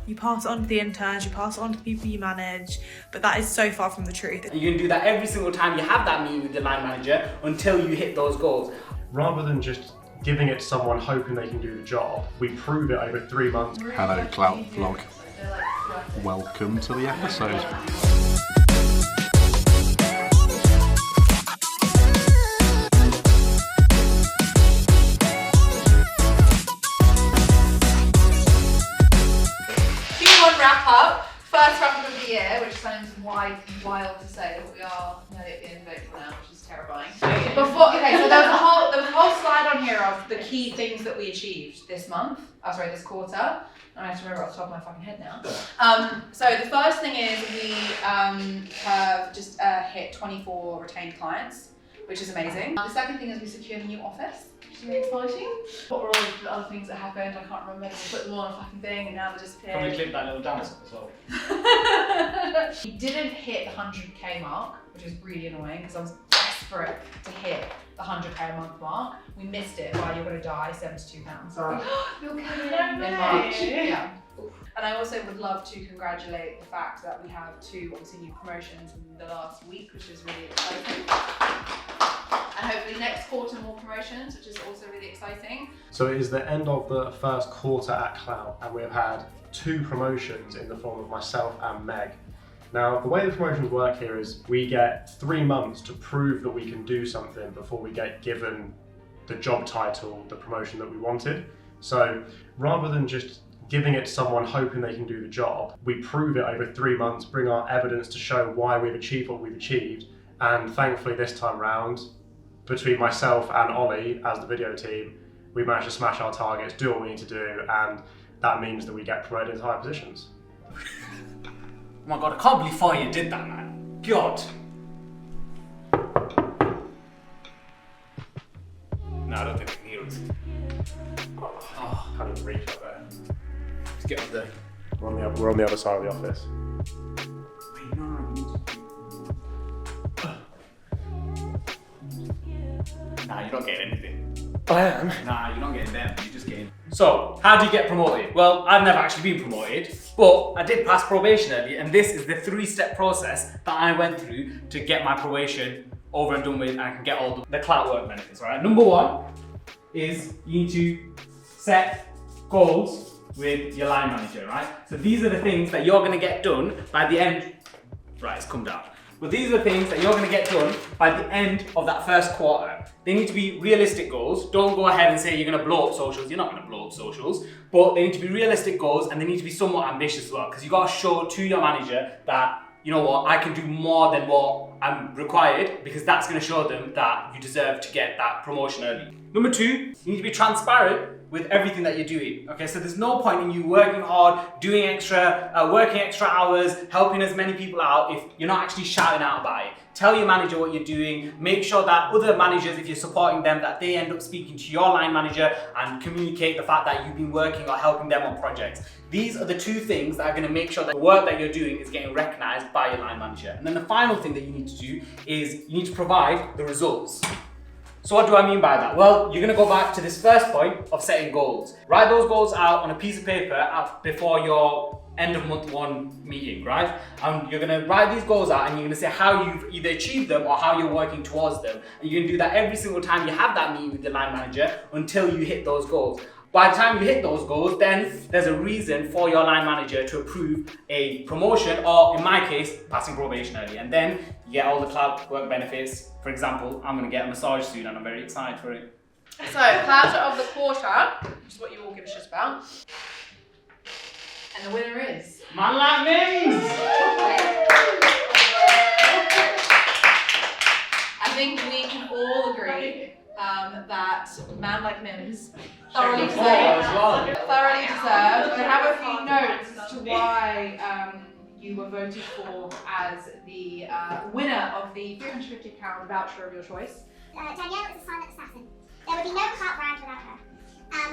you pass it on to the interns, you pass it on to the people you manage, but that is so far from the truth. You can do that every single time you have that meeting with your line manager until you hit those goals. Rather than just giving it to someone hoping they can do the job, we prove it over 3 months. Hello Klowt vlog. Welcome to the episode. Wrap up, first wrap up of the year, which sounds wild to say, but we are nearly at the end of April now, which is terrifying. So there was a whole slide on here of the key things that we achieved this month. This quarter. I have to remember off the top of my fucking head now. So the first thing is we have just hit 24 retained clients, which is amazing. The second thing is we secured a new office, which is really exciting. What were all of the other things that happened? I can't remember. We put them all on a fucking thing and now they're disappeared. Probably clip that little dance as well. We didn't hit the 100k mark, which is really annoying because I was desperate to hit the 100k a month mark. We missed it by, you're going to die, £72. You're coming in March. Yeah. And I also would love to congratulate the fact that we have 2 obviously new promotions in the last week, which is really exciting. And hopefully next quarter more promotions, which is also really exciting. So it is the end of the first quarter at Klowt, and we have had 2 promotions in the form of myself and Meg. Now, the way the promotions work here is we get 3 months to prove that we can do something before we get given the job title, the promotion that we wanted. So rather than just giving it to someone hoping they can do the job, we prove it over 3 months, bring our evidence to show why we've achieved what we've achieved. And thankfully this time round, between myself and Ollie as the video team, we managed to smash our targets, do what we need to do, and that means that we get promoted into higher positions. Oh my god, I can't believe Fire did that, man. God. No, I don't think we can hear us. Oh, can't even reach up there. Let's get up there. We're on the other side of the office. Wait, no. Nah, you're not getting anything. I am. Nah, you're not getting them, you're just getting... So, how do you get promoted? Well, I've never actually been promoted, but I did pass probation early, and this is the 3-step process that I went through to get my probation over and done with, and I can get all the Klowt work benefits, right? Number 1 is you need to set goals with your line manager, right? So these are the things that you're gonna get done by the end... Right, it's come down. But these are the things that you're going to get done by the end of that first quarter. They need to be realistic goals. Don't go ahead and say you're going to blow up socials. You're not going to blow up socials. But they need to be realistic goals, and they need to be somewhat ambitious as well. Because you've got to show to your manager that, you know what, I can do more than what I'm required, because that's going to show them that you deserve to get that promotion early. Number 2, you need to be transparent with everything that you're doing. Okay, so there's no point in you working hard, doing working extra hours, helping as many people out if you're not actually shouting out about it. Tell your manager what you're doing. Make sure that other managers, if you're supporting them, that they end up speaking to your line manager and communicate the fact that you've been working or helping them on projects. These are the 2 things that are going to make sure that the work that you're doing is getting recognized by your line manager. And then the final thing that you need to do is you need to provide the results. So what do I mean by that? Well, you're going to go back to this first point of setting goals. Write those goals out on a piece of paper before your end of month 1 meeting, right? And you're going to write these goals out, and you're going to say how you've either achieved them or how you're working towards them. And you can do that every single time you have that meeting with your line manager until you hit those goals. By the time you hit those goals, then there's a reason for your line manager to approve a promotion, or in my case, passing probation early. And then you get all the Klowt work benefits. For example, I'm going to get a massage soon, and I'm very excited for it. So, Klowt of the quarter, which is what you all give a shit about. And the winner is... My lightnings! I think we can all agree that man like Mims thoroughly deserved. I have a few notes as to why you were voted for as the winner of the £350 voucher of your choice. Danielle is a silent assassin. There would be no Klowt brand without her.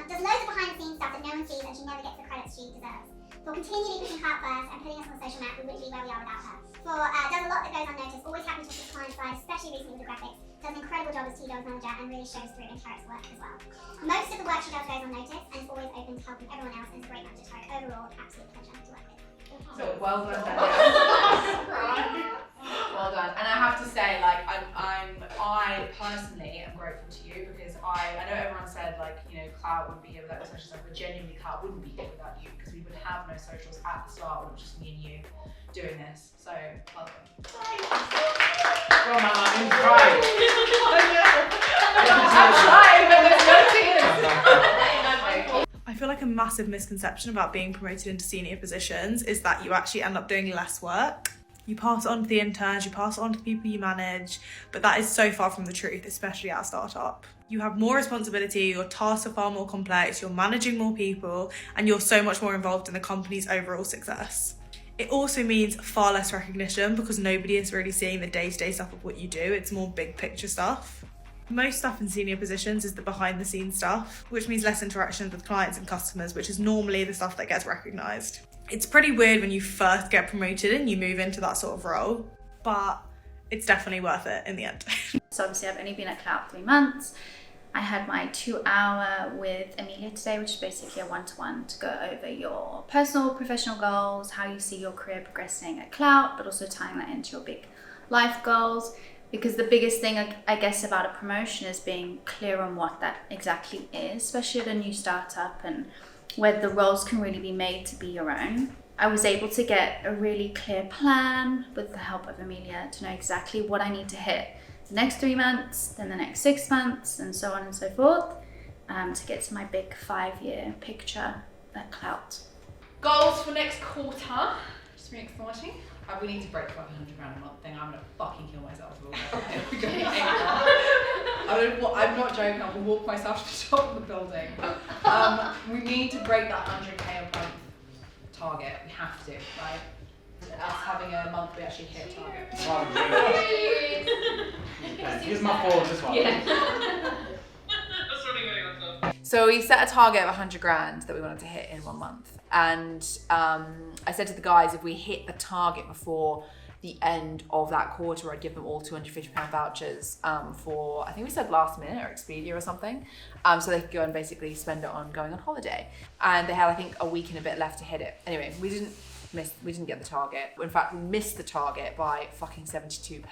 Does loads of behind the scenes stuff that no one sees, and she never gets the credit she deserves. For continually putting Klowt first and putting us on the social map, we wouldn't be where we are without her. Does a lot that goes unnoticed, always happy to the client side, especially recently with the graphics. Does an incredible job as TDO's manager and really shows through in Kirt's work as well. Most of the work she does goes unnoticed and is always open to helping everyone else, and is a great manager to Kirk. Overall, absolute pleasure to So well done, Danielle. Well done. And I have to say, like, I personally am grateful to you because I know everyone said, like, you know, Klowt wouldn't be here without the social stuff, but genuinely Klowt wouldn't be here without you because we would have no socials at the start when it was just me and you doing this. So, welcome. Well, man, I'm crying. I'm trying, but there's no tears. I feel like a massive misconception about being promoted into senior positions is that you actually end up doing less work. You pass it on to the interns, you pass it on to the people you manage, but that is so far from the truth, especially at a startup. You have more responsibility, your tasks are far more complex, you're managing more people, and you're so much more involved in the company's overall success. It also means far less recognition because nobody is really seeing the day-to-day stuff of what you do, it's more big picture stuff. Most stuff in senior positions is the behind the scenes stuff, which means less interactions with clients and customers, which is normally the stuff that gets recognised. It's pretty weird when you first get promoted and you move into that sort of role, but it's definitely worth it in the end. So obviously I've only been at Klowt 3 months. I had my 2-hour with Amelia today, which is basically a one-to-one to go over your personal, professional goals, how you see your career progressing at Klowt, but also tying that into your big life goals. Because the biggest thing, I guess, about a promotion is being clear on what that exactly is, especially at a new startup and where the roles can really be made to be your own. I was able to get a really clear plan with the help of Amelia to know exactly what I need to hit the next 3 months, then the next 6 months, and so on and so forth, to get to my big 5-year picture at Klowt. Goals for next quarter. Just really exciting. We need to break the 100 grand a month thing. I'm gonna fucking kill myself if we're going to I'm not joking. I will walk myself to the top of the building. We need to break that 100k a month target. We have to, right? Us having a month we actually hit target. Here's my phone as well. Yeah. So we set a target of 100 grand that we wanted to hit in 1 month. And I said to the guys, if we hit the target before the end of that quarter, I'd give them all £250 vouchers for, I think we said last minute or Expedia or something. So they could go and basically spend it on going on holiday. And they had, I think, a week and a bit left to hit it. Anyway, we didn't get the target. In fact, we missed the target by fucking £72.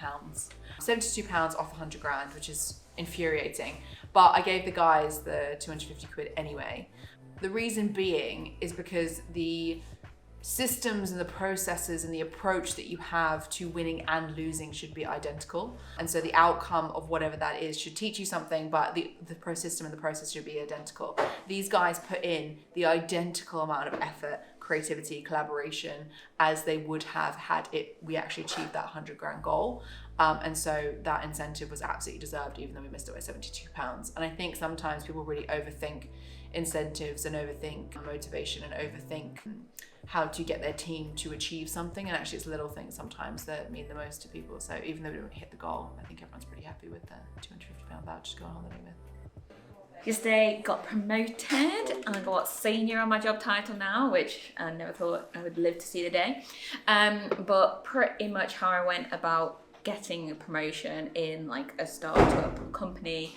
£72 off 100 grand, which is infuriating. But I gave the guys the 250 quid anyway. The reason being is because the systems and the processes and the approach that you have to winning and losing should be identical. And so the outcome of whatever that is should teach you something, but the system and the process should be identical. These guys put in the identical amount of effort, creativity, collaboration as they would have had we actually achieved that 100 grand goal. And so that incentive was absolutely deserved, even though we missed it by £72. And I think sometimes people really overthink incentives and overthink motivation and overthink how to get their team to achieve something. And actually it's little things sometimes that mean the most to people. So even though we don't hit the goal, I think everyone's pretty happy with the £250 voucher to go on holiday with. Yesterday got promoted and I got senior on my job title now, which I never thought I would live to see the day. But pretty much how I went about getting a promotion in like a startup company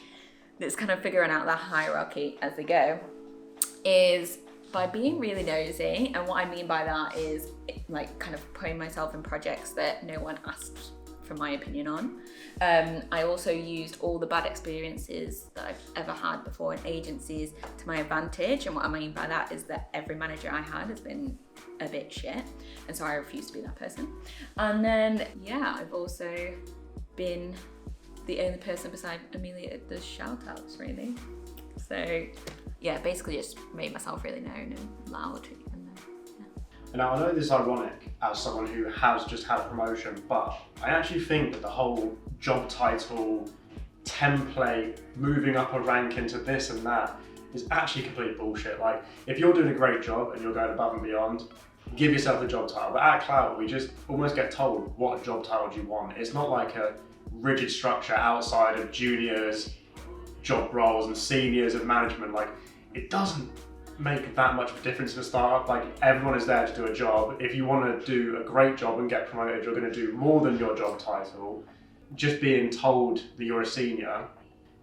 that's kind of figuring out the hierarchy as they go is by being really nosy. And what I mean by that is like kind of putting myself in projects that no one asked for my opinion on. I also used all the bad experiences that I've ever had before in agencies to my advantage. And what I mean by that is that every manager I had has been a bit shit. And so I refuse to be that person. And then, yeah, I've also been the only person beside Amelia that does shout outs, really. So yeah, basically just made myself really known and loud. Now, I know this is ironic as someone who has just had a promotion, but I actually think that the whole job title, template, moving up a rank into this and that is actually complete bullshit. Like, if you're doing a great job and you're going above and beyond, give yourself a job title. But at Klowt, we just almost get told what job title do you want. It's not like a rigid structure outside of juniors, job roles, and seniors of management. Like, it doesn't make that much of a difference in a startup. Like, everyone is there to do a job. If you want to do a great job and get promoted, you're going to do more than your job title. Just being told that you're a senior,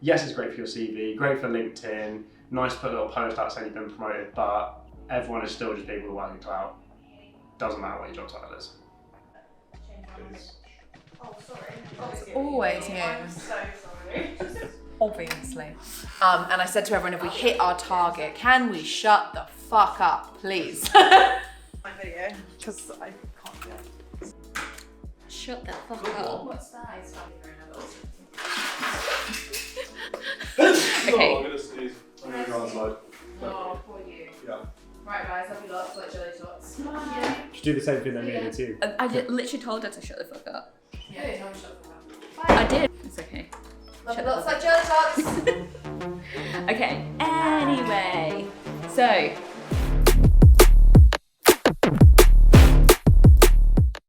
yes, it's great for your CV, great for LinkedIn, nice to put a little post out saying you've been promoted, but everyone is still just people who work at Klowt. Doesn't matter what your job title is. It's always you. I'm so sorry. Obviously. And I said to everyone, if we hit our target, can we shut the fuck up, please? My video, because I can't do it. Shut the fuck up. What's that? Okay. I'm gonna sneeze. I'm gonna go outside. Oh, poor you. Yeah. Right, guys, have you lots like jelly shots? Should do the same thing that Amelia did too. I literally told her to shut the fuck up. Yeah, don't shut the fuck up. I did. It's okay. Lots like jelly shots.